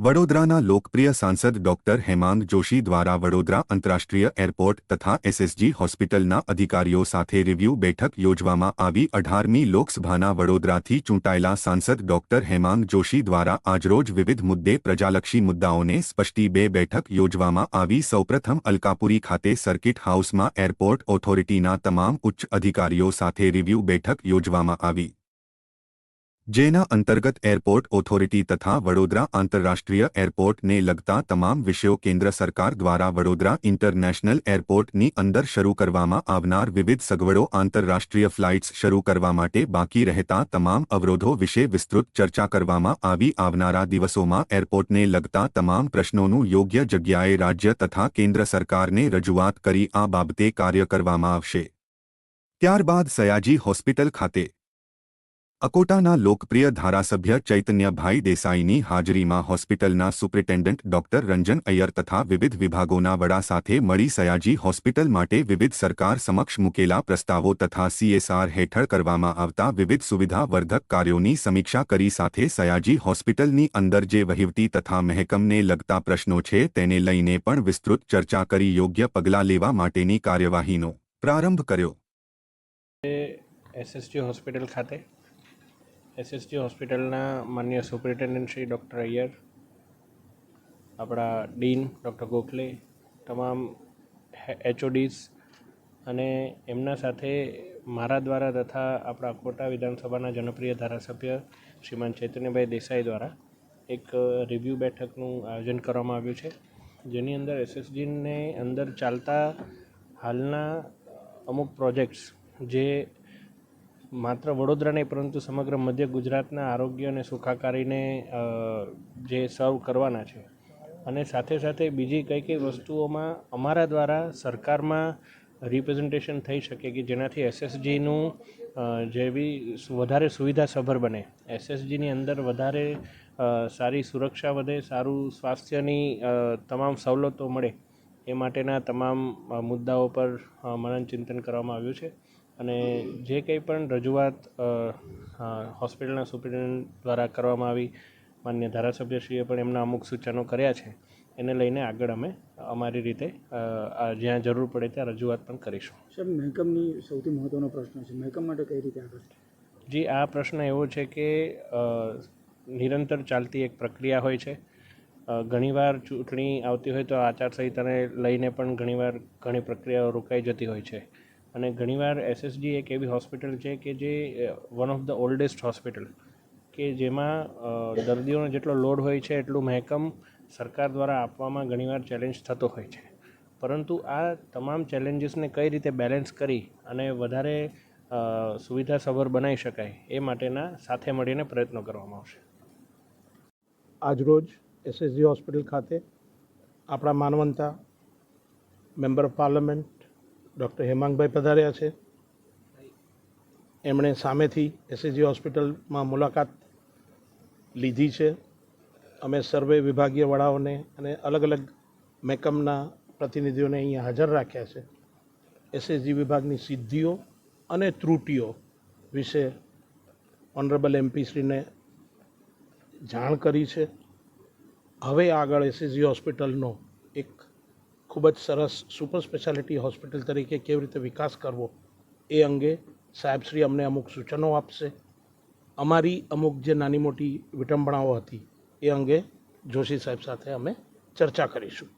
વડોદરાના લોકપ્રિય સાંસદ ડોક્ટર હેમાંગ જોશી દ્વારા વડોદરા આંતરરાષ્ટ્રીય એરપોર્ટ તથા એસએસજી હોસ્પિટલના અધિકારીઓ સાથે રિવ્યૂ બેઠક યોજવામાં આવી। 18મી લોકસભાના વડોદરાથી ચૂંટાયેલા સાંસદ ડોક્ટર હેમાંગ જોશી દ્વારા આજરોજ વિવિધ મુદ્દે પ્રજાલક્ષી મુદ્દાઓને સ્પષ્ટી બેઠક યોજવામાં આવી। સૌપ્રથમ અલકાપુરી ખાતે સર્કિટ હાઉસમાં એરપોર્ટ ઓથોરિટીના તમામ ઉચ્ચ અધિકારીઓ સાથે રિવ્યૂ બેઠક યોજવામાં આવી, જેના અંતર્ગત એરપોર્ટ ઓથોરિટી તથા વડોદરા આંતરરાષ્ટ્રીય એરપોર્ટને લગતા તમામ વિષયો, કેન્દ્ર સરકાર દ્વારા વડોદરા ઇન્ટરનેશનલ એરપોર્ટની અંદર શરૂ કરવામાં આવનાર વિવિધ સગવડો, આંતરરાષ્ટ્રીય ફ્લાઇટ્સ શરૂ કરવા માટે બાકી રહેતા તમામ અવરોધો વિશે વિસ્તૃત ચર્ચા કરવામાં આવી। આવનારા દિવસોમાં એરપોર્ટને લગતા તમામ પ્રશ્નોનું યોગ્ય જગ્યાએ રાજ્ય તથા કેન્દ્ર સરકારને રજૂઆત કરી આ બાબતે કાર્ય કરવામાં આવશે। ત્યારબાદ સયાજી હોસ્પિટલ ખાતે અકોટાના લોકપ્રિય ધારાસભ્ય ચૈતન્યભાઈ દેસાઈની હાજરીમાં હોસ્પિટલના સુપ્રિન્ટેન્ડન્ટ ડોક્ટર રંજન અય્યર તથા વિવિધ વિભાગોના વડા સાથે મળી સયાજી હોસ્પિટલ માટે વિવિધ સરકાર સમક્ષ મૂકેલા પ્રસ્તાવો તથા CSR હેઠળ કરવામાં આવતા વિવિધ સુવિધાવર્ધક કાર્યોની સમીક્ષા કરી। સાથે સયાજી હોસ્પિટલની અંદર જે વહીવટી તથા મહેકમને લગતા પ્રશ્નો છે તેને લઈને પણ વિસ્તૃત ચર્ચા કરી યોગ્ય પગલાં લેવા માટેની કાર્યવાહીનો પ્રારંભ કર્યો। SSG હોસ્પિટલ ખાતે SSG હોસ્પિટલના માન્ય સુપ્રિન્ટેન્ડન્ટ શ્રી ડૉક્ટર અય્યર, આપણા ડીન ડૉક્ટર ગોખલે, તમામ HODs અને એમના સાથે મારા દ્વારા તથા આપણા અકોટા વિધાનસભાના જનપ્રિય ધારાસભ્ય શ્રીમાન ચૈતન્યભાઈ દેસાઈ દ્વારા એક રિવ્યૂ બેઠકનું આયોજન કરવામાં આવ્યું છે, જેની અંદર SSGને અંદર ચાલતા હાલના અમુક પ્રોજેક્ટ્સ જે માત્ર વડોદરા નહીં પરંતુ સમગ્ર મધ્ય ગુજરાતના આરોગ્ય અને સુખાકારીને જે સર્વ કરવાના છે અને સાથે સાથે બીજી કઈ વસ્તુઓમાં અમારા દ્વારા સરકારમાં રિપ્રેઝન્ટેશન થઈ શકે કે જેનાથી SSGનું જેવી વધારે સુવિધાસભર બને, SSGની અંદર વધારે સારી સુરક્ષા વધે, સારું સ્વાસ્થ્યની તમામ સવલતો મળે, એ માટેના તમામ મુદ્દાઓ પર મનન ચિંતન કરવામાં આવ્યું છે અને જે કંઈ પણ રજૂઆત હોસ્પિટલના સુપ્રિન્ટેન્ડન્ટ દ્વારા કરવામાં આવી, માન્ય ધારાસભ્યશ્રીએ પણ એમના અમુક સૂચનો કર્યા છે, એને લઈને આગળ અમે અમારી રીતે જ્યાં જરૂર પડે ત્યાં રજૂઆત પણ કરીશું। સર, મહેકમની સૌથી મહત્ત્વનો પ્રશ્ન છે, મહેકમ માટે કઈ રીતે આગળ? જી, આ પ્રશ્ન એવો છે કે નિરંતર ચાલતી એક પ્રક્રિયા હોય છે। ઘણીવાર ચૂંટણી આવતી હોય તો આચારસંહિતાને લઈને પણ ઘણીવાર ઘણી પ્રક્રિયાઓ રોકાઈ જતી હોય છે અને ઘણીવાર SSG એક એવી હોસ્પિટલ છે કે જે one of the oldest hospital કે જેમાં દર્દીઓનો જેટલો લોડ હોય છે એટલું મહેકમ સરકાર દ્વારા આપવામાં ઘણીવાર ચેલેન્જ થતો હોય છે, પરંતુ આ તમામ ચેલેન્જીસને કઈ રીતે બેલેન્સ કરી અને વધારે સુવિધાસભર બનાવી શકાય એ માટેના સાથે મળીને પ્રયત્નો કરવામાં આવશે। આજરોજ SSG હોસ્પિટલ ખાતે આપણા માનવંતા મેમ્બર ઓફ પાર્લામેન્ટ ડૉક્ટર હેમાંગભાઈ પધાર્યા છે। એમણે સામેથી SSG હોસ્પિટલમાં મુલાકાત લીધી છે। અમે સર્વે વિભાગીય વડાઓને અને અલગ અલગ મહેકમના પ્રતિનિધિઓને અહીંયા હાજર રાખ્યા છે। SSG વિભાગની સિદ્ધિઓ અને ત્રુટિઓ વિશે ઓનરેબલ MP શ્રીને જાણ કરી છે। હવે આગળ SSG હોસ્પિટલનો એક ખૂબ જ સરસ સુપર સ્પેશિયાલિટી હોસ્પિટલ તરીકે કેવી રીતે વિકાસ કરવો એ અંગે સાહેબશ્રી અમને અમુક સૂચનો આપશે। અમારી અમુક જે નાની મોટી વિટંબણાઓ હતી એ અંગે જોશી સાહેબ સાથે અમે ચર્ચા કરીશું।